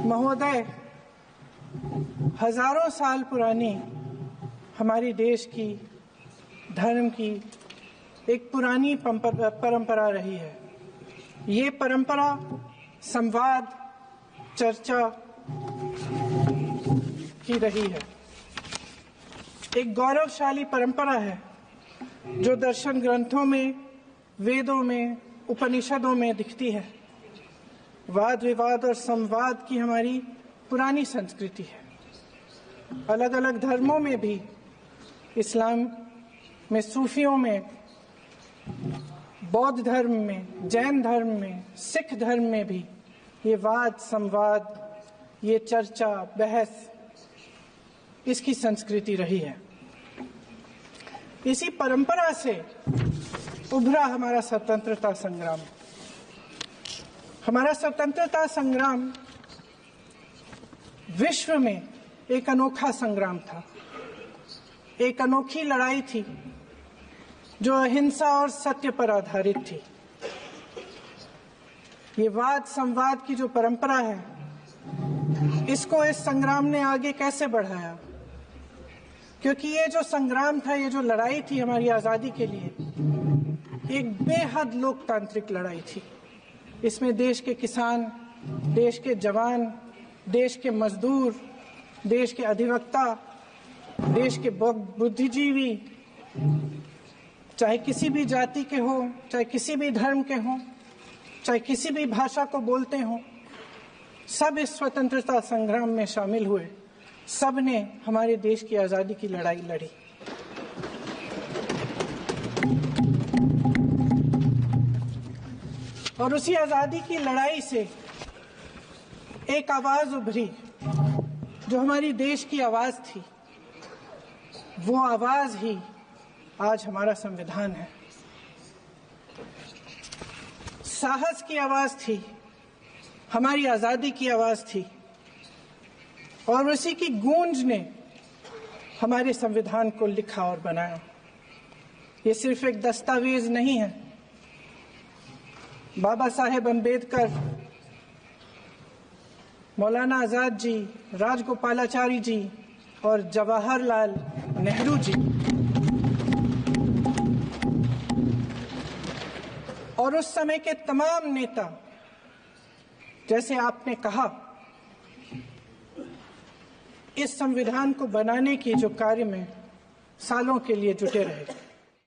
महोदय, हजारों साल पुरानी हमारी देश की धर्म की एक पुरानी परंपरा रही है। ये परंपरा संवाद, चर्चा की रही है। एक गौरवशाली परंपरा है जो दर्शन ग्रंथों में, वेदों में, उपनिषदों में दिखती है। वाद विवाद और संवाद की हमारी पुरानी संस्कृति है। अलग अलग धर्मों में भी, इस्लाम में, सूफियों में, बौद्ध धर्म में, जैन धर्म में, सिख धर्म में भी ये वाद संवाद, ये चर्चा, बहस, इसकी संस्कृति रही है। इसी परंपरा से उभरा हमारा स्वतंत्रता संग्राम। हमारा स्वतंत्रता संग्राम विश्व में एक अनोखा संग्राम था, एक अनोखी लड़ाई थी जो अहिंसा और सत्य पर आधारित थी। ये वाद संवाद की जो परंपरा है, इसको इस संग्राम ने आगे कैसे बढ़ाया? क्योंकि ये जो संग्राम था, ये जो लड़ाई थी हमारी आजादी के लिए, एक बेहद लोकतांत्रिक लड़ाई थी। इसमें देश के किसान, देश के जवान, देश के मजदूर, देश के अधिवक्ता, देश के बुद्धिजीवी, चाहे किसी भी जाति के हो, चाहे किसी भी धर्म के हो, चाहे किसी भी भाषा को बोलते हो, सब इस स्वतंत्रता संग्राम में शामिल हुए। सब ने हमारे देश की आजादी की लड़ाई लड़ी। और उसी आजादी की लड़ाई से एक आवाज उभरी जो हमारी देश की आवाज थी। वो आवाज ही आज हमारा संविधान है। साहस की आवाज थी, हमारी आजादी की आवाज थी, और उसी की गूंज ने हमारे संविधान को लिखा और बनाया। ये सिर्फ एक दस्तावेज नहीं है। बाबा साहेब अम्बेडकर, मौलाना आजाद जी, राजगोपालाचारी जी और जवाहरलाल नेहरू जी और उस समय के तमाम नेता, जैसे आपने कहा, इस संविधान को बनाने की जो कार्य में सालों के लिए जुटे रहे।